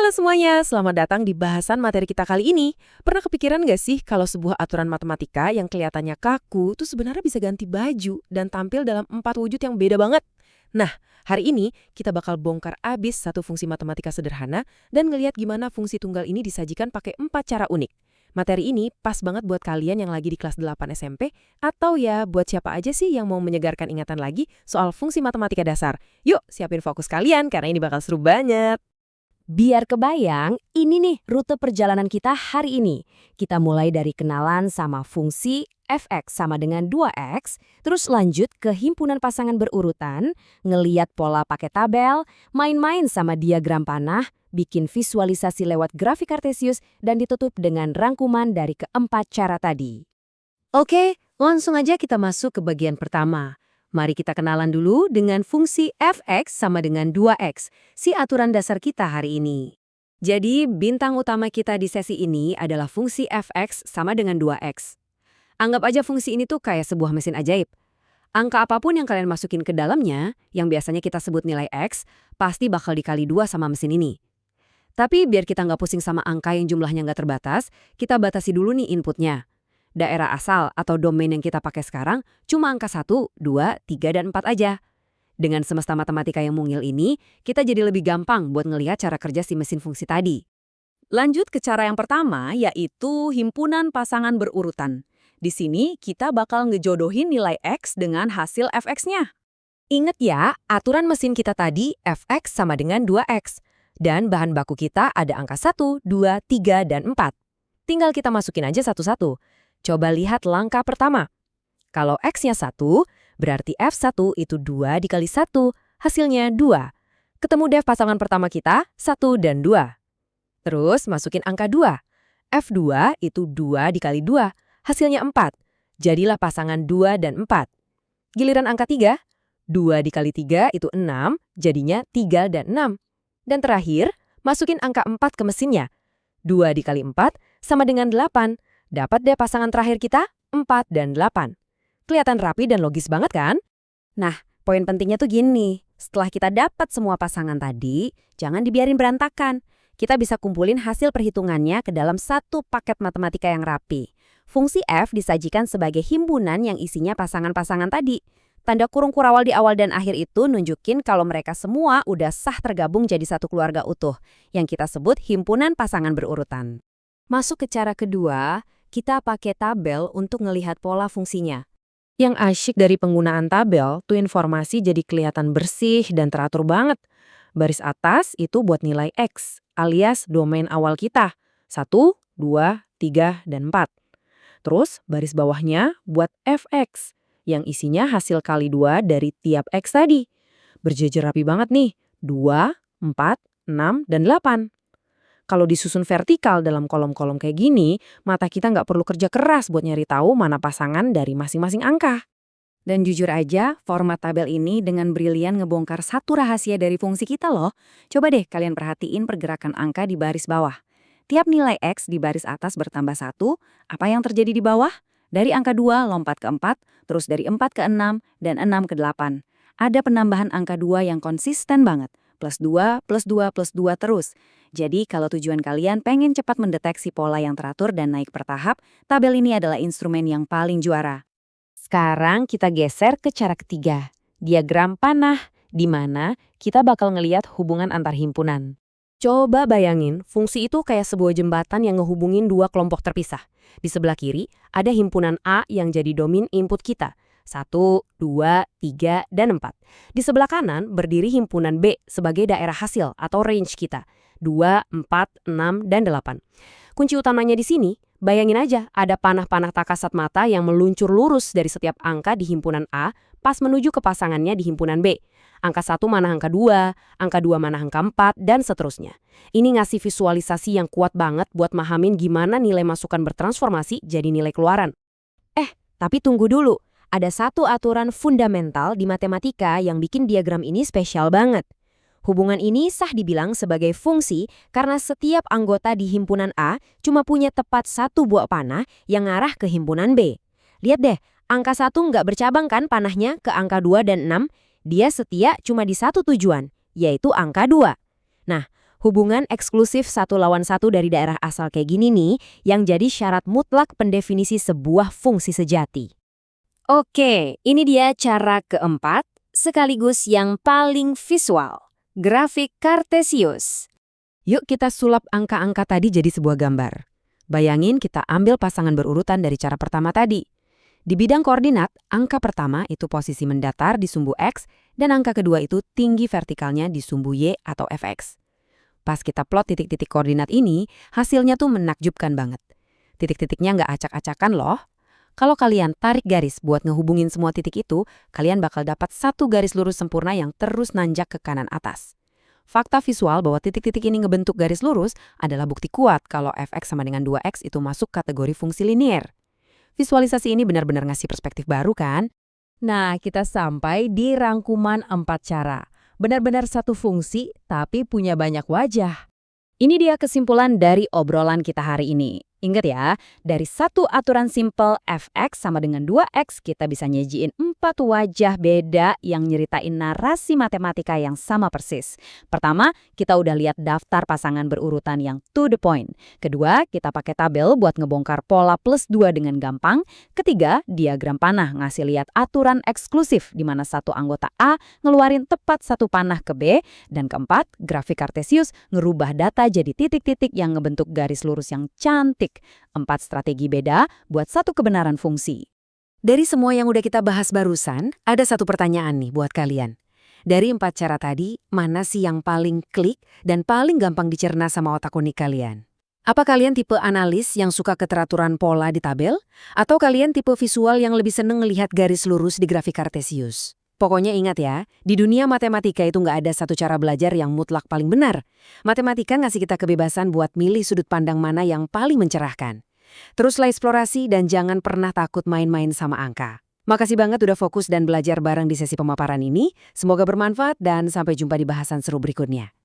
Halo semuanya, selamat datang di bahasan materi kita kali ini. Pernah kepikiran nggak sih kalau sebuah aturan matematika yang kelihatannya kaku tuh sebenarnya bisa ganti baju dan tampil dalam 4 wujud yang beda banget? Nah, hari ini kita bakal bongkar abis satu fungsi matematika sederhana dan ngelihat gimana fungsi tunggal ini disajikan pakai 4 cara unik. Materi ini pas banget buat kalian yang lagi di kelas 8 SMP atau ya buat siapa aja sih yang mau menyegarkan ingatan lagi soal fungsi matematika dasar. Yuk, siapin fokus kalian karena ini bakal seru banget. Biar kebayang, ini nih rute perjalanan kita hari ini. Kita mulai dari kenalan sama fungsi fx sama dengan 2x, terus lanjut ke himpunan pasangan berurutan, ngeliat pola pakai tabel, main-main sama diagram panah, bikin visualisasi lewat grafik kartesius, dan ditutup dengan rangkuman dari keempat cara tadi. Oke, langsung aja kita masuk ke bagian pertama. Mari kita kenalan dulu dengan fungsi fx sama dengan 2x, si aturan dasar kita hari ini. Jadi, bintang utama kita di sesi ini adalah fungsi fx sama dengan 2x. Anggap aja fungsi ini tuh kayak sebuah mesin ajaib. Angka apapun yang kalian masukin ke dalamnya, yang biasanya kita sebut nilai x, pasti bakal dikali 2 sama mesin ini. Tapi biar kita nggak pusing sama angka yang jumlahnya nggak terbatas, kita batasi dulu nih inputnya. Daerah asal atau domain yang kita pakai sekarang cuma angka 1, 2, 3, dan 4 aja. Dengan semesta matematika yang mungil ini, kita jadi lebih gampang buat ngelihat cara kerja si mesin fungsi tadi. Lanjut ke cara yang pertama, yaitu himpunan pasangan berurutan. Di sini kita bakal ngejodohin nilai X dengan hasil fx-nya. Ingat ya, aturan mesin kita tadi fx sama dengan 2x. Dan bahan baku kita ada angka 1, 2, 3, dan 4. Tinggal kita masukin aja satu-satu. Coba lihat langkah pertama. Kalau X-nya 1, berarti F1 itu 2 dikali 1, hasilnya 2. Ketemu deh pasangan pertama kita, 1 dan 2. Terus masukin angka 2. F2 itu 2 dikali 2, hasilnya 4. Jadilah pasangan 2 dan 4. Giliran angka 3, 2 dikali 3 itu 6, jadinya 3 dan 6. Dan terakhir, masukin angka 4 ke mesinnya. 2 dikali 4 sama dengan 8. Dapat deh pasangan terakhir kita, 4 dan 8. Kelihatan rapi dan logis banget kan? Nah, poin pentingnya tuh gini. Setelah kita dapat semua pasangan tadi, jangan dibiarin berantakan. Kita bisa kumpulin hasil perhitungannya ke dalam satu paket matematika yang rapi. Fungsi F disajikan sebagai himpunan yang isinya pasangan-pasangan tadi. Tanda kurung kurawal di awal dan akhir itu nunjukin kalau mereka semua udah sah tergabung jadi satu keluarga utuh, yang kita sebut himpunan pasangan berurutan. Masuk ke cara kedua, kita pakai tabel untuk ngelihat pola fungsinya. Yang asyik dari penggunaan tabel tuh informasi jadi kelihatan bersih dan teratur banget. Baris atas itu buat nilai X, alias domain awal kita. 1, 2, 3, dan 4. Terus baris bawahnya buat fx, yang isinya hasil kali 2 dari tiap X tadi. Berjejer rapi banget nih, 2, 4, 6, dan 8. Kalau disusun vertikal dalam kolom-kolom kayak gini, mata kita nggak perlu kerja keras buat nyari tahu mana pasangan dari masing-masing angka. Dan jujur aja, format tabel ini dengan brilian ngebongkar satu rahasia dari fungsi kita loh. Coba deh kalian perhatiin pergerakan angka di baris bawah. Tiap nilai X di baris atas bertambah 1, apa yang terjadi di bawah? Dari angka 2 lompat ke 4, terus dari 4 ke 6, dan 6 ke 8. Ada penambahan angka 2 yang konsisten banget. Plus 2, plus 2, plus 2 terus. Jadi kalau tujuan kalian pengen cepat mendeteksi pola yang teratur dan naik bertahap, tabel ini adalah instrumen yang paling juara. Sekarang kita geser ke cara ketiga, diagram panah, di mana kita bakal ngeliat hubungan antar himpunan. Coba bayangin, fungsi itu kayak sebuah jembatan yang ngehubungin dua kelompok terpisah. Di sebelah kiri, ada himpunan A yang jadi domain input kita. 1, 2, 3, dan 4. Di sebelah kanan berdiri himpunan B sebagai daerah hasil atau range kita. 2, 4, 6, dan 8. Kunci utamanya di sini, bayangin aja ada panah-panah tak kasat mata yang meluncur lurus dari setiap angka di himpunan A pas menuju ke pasangannya di himpunan B. Angka 1 mana angka 2, angka 2 mana angka 4, dan seterusnya. Ini ngasih visualisasi yang kuat banget buat mahamin gimana nilai masukan bertransformasi jadi nilai keluaran. Tapi tunggu dulu. Ada satu aturan fundamental di matematika yang bikin diagram ini spesial banget. Hubungan ini sah dibilang sebagai fungsi karena setiap anggota di himpunan A cuma punya tepat satu buah panah yang ngarah ke himpunan B. Lihat deh, angka 1 nggak bercabang kan panahnya ke angka 2 dan 6, dia setia cuma di satu tujuan, yaitu angka 2. Nah, Hubungan eksklusif satu lawan satu dari daerah asal kayak gini nih, yang jadi syarat mutlak pendefinisi sebuah fungsi sejati. Oke, ini dia cara keempat, sekaligus yang paling visual. Grafik Kartesius. Yuk kita sulap angka-angka tadi jadi sebuah gambar. Bayangin kita ambil pasangan berurutan dari cara pertama tadi. Di bidang koordinat, angka pertama itu posisi mendatar di sumbu X, dan angka kedua itu tinggi vertikalnya di sumbu Y atau Fx. Pas kita plot titik-titik koordinat ini, hasilnya tuh menakjubkan banget. Titik-titiknya nggak acak-acakan loh. Kalau kalian tarik garis buat ngehubungin semua titik itu, kalian bakal dapat satu garis lurus sempurna yang terus nanjak ke kanan atas. Fakta visual bahwa titik-titik ini ngebentuk garis lurus adalah bukti kuat kalau Fx sama dengan 2x itu masuk kategori fungsi linier. Visualisasi ini benar-benar ngasih perspektif baru kan? Nah, kita sampai di rangkuman 4 cara. Benar-benar satu fungsi, tapi punya banyak wajah. Ini dia kesimpulan dari obrolan kita hari ini. Ingat ya, dari satu aturan simpel Fx sama dengan 2x, kita bisa nyajiin 4 wajah beda yang nyeritain narasi matematika yang sama persis. Pertama, kita udah lihat daftar pasangan berurutan yang to the point. Kedua, kita pakai tabel buat ngebongkar pola plus 2 dengan gampang. Ketiga, diagram panah ngasih lihat aturan eksklusif di mana satu anggota A ngeluarin tepat satu panah ke B. Dan keempat, grafik Kartesius ngerubah data jadi titik-titik yang ngebentuk garis lurus yang cantik. 4 strategi beda buat satu kebenaran fungsi. Dari semua yang udah kita bahas barusan, ada satu pertanyaan nih buat kalian. Dari 4 cara tadi, mana sih yang paling klik dan paling gampang dicerna sama otak unik kalian? Apa kalian tipe analis yang suka keteraturan pola di tabel? Atau kalian tipe visual yang lebih seneng ngelihat garis lurus di grafik Kartesius? Pokoknya ingat ya, di dunia matematika itu nggak ada satu cara belajar yang mutlak paling benar. Matematika ngasih kita kebebasan buat milih sudut pandang mana yang paling mencerahkan. Teruslah eksplorasi dan jangan pernah takut main-main sama angka. Makasih banget udah fokus dan belajar bareng di sesi pemaparan ini. Semoga bermanfaat dan sampai jumpa di bahasan seru berikutnya.